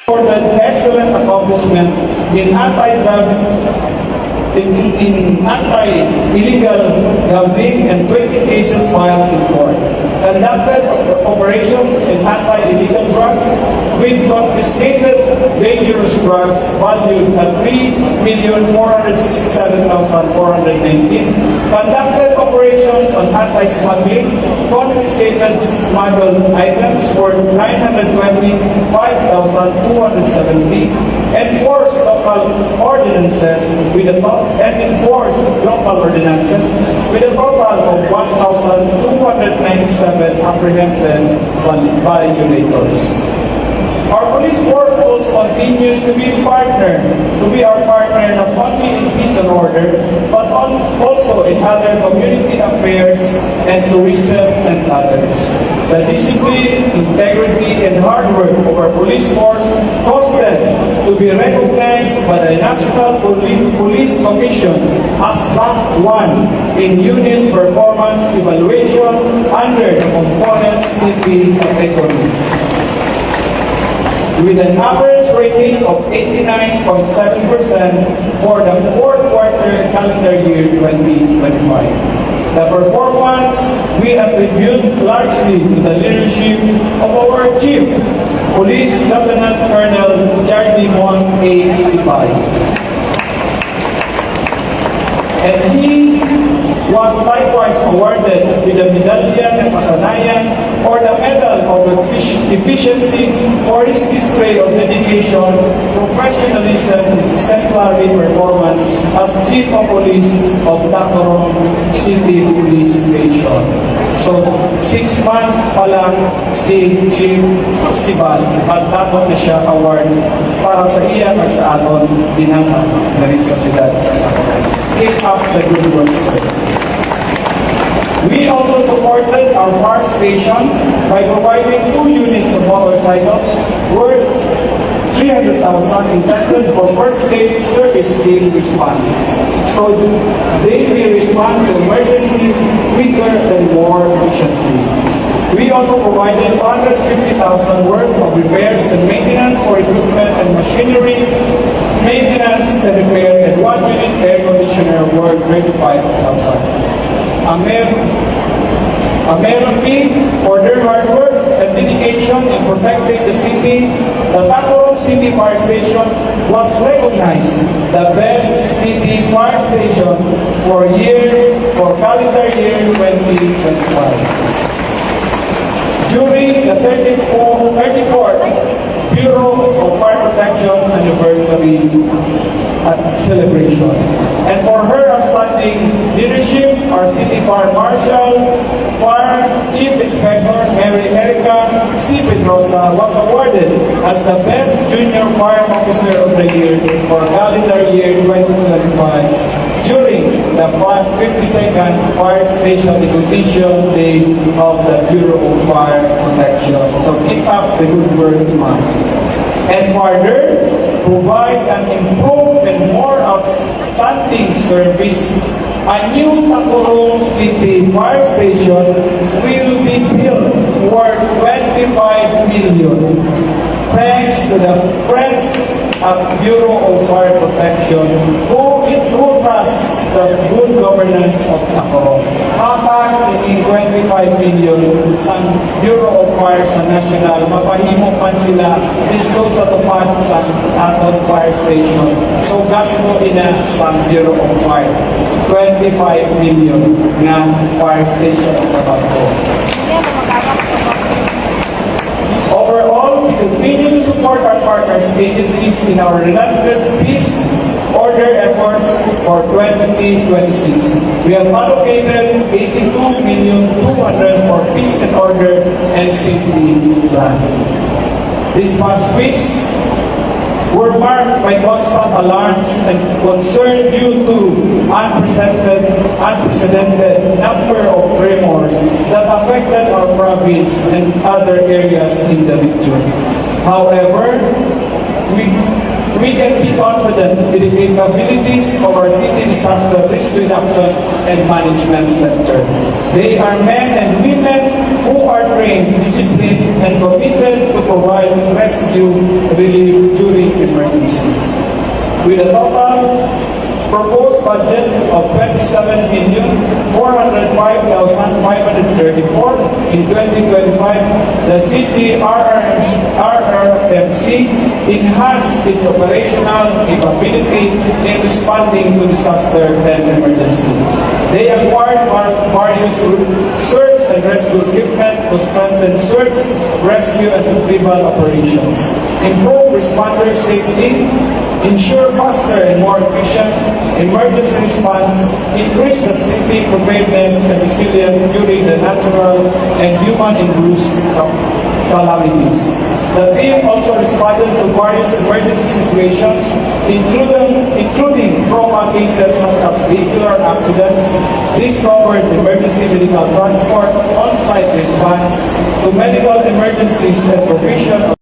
Reported excellent accomplishment in anti-drug, in anti-illegal gambling, and 20 cases filed in court. Conducted operations in anti-illegal drugs with confiscated dangerous drugs valued at 3,467,419. Conducted operations on anti-smuggling, confiscated smuggled items worth 925,270. Enforced local ordinances with a total of 1,297 apprehended violators. Our police force also continues to be our partner not only in peace and order, but also in other community affairs and tourism and others. The discipline, integrity, and hard work of our police force caused them to be recognized by the National Police Commission as Rank 1 in Union Performance Evaluation under the Component City category, with an average rating of 89.7% for the fourth quarter calendar year 2025. The performance we attribute largely to the leadership of our Chief Police Lieutenant Colonel Jardimon A. Sibay. And he was likewise awarded with the Medallion de Pasanayan or the Medal of Efficiency for his display of dedication, professionalism, and exemplary performance as Chief of Police of Tacloban City Police Station. So, 6 months pa lang si Chief Sibay at dapat na siya award para sa iya at sa aton binangan na rin sa siyudad sa Tacloban. Keep up the good work, sir. We also supported our fire station by providing 2 units of motorcycles worth 300,000 intended for first aid service team response. So they will respond to emergency quicker and more efficiently. We also provided 150,000 worth of repairs and maintenance for equipment and machinery, maintenance and repair, and 1 unit air conditioner worth 25,000. A meron fee for their hard work and dedication in protecting the city. The Tacloban City Fire Station was recognized the best city fire station for calendar year 2025. During the 34th Bureau of Fire Protection Anniversary celebration. And for her outstanding leadership, our City Fire Marshal, Fire Chief Inspector Mary Erica C. Pedrosa was awarded as the Best Junior Fire Officer of the Year for calendar year 2025 during the 52nd Fire Station Recognition Day of the Bureau of Fire Protection. So keep up the good work, ma'am. And further, provide an improved and more outstanding service. A new Tacloban City Fire Station will be built worth 25 million. Thanks to the friends at Bureau of Fire Protection who trust the good governance of Tacloban. Hatag in 25 million sa Bureau of Fire sa National, mapahimo pa sila dito sa tupad sa aton fire station. So gasto ina sa Bureau of Fire 25 million na fire station of Tabaco. Overall, we continue to support our partners agencies in our relentless peace order efforts for 2026. We have allocated 82,200,000 for peace and order and safety plan. These past weeks were marked by constant alarms and concern due to unprecedented number of tremors that affected our province and other areas in the region. However, we can be confident in the capabilities of our City Disaster Risk Reduction and Management Center. They are men and women who are trained, disciplined, and committed to provide rescue relief during emergencies. With a total proposed budget of 27,405,534 in 2025, the city RRMC enhanced its operational capability in responding to disaster and emergency. They acquired various search and rescue equipment to strengthen search, rescue, and retrieval operations, improve responder safety, ensure faster and more efficient emergency response, increase the city preparedness and resilience during the natural and human-induced calamities. The team also responded to various emergency situations, including trauma cases such as vehicular accidents. This covered emergency medical transport, on-site response to medical emergencies, and provision of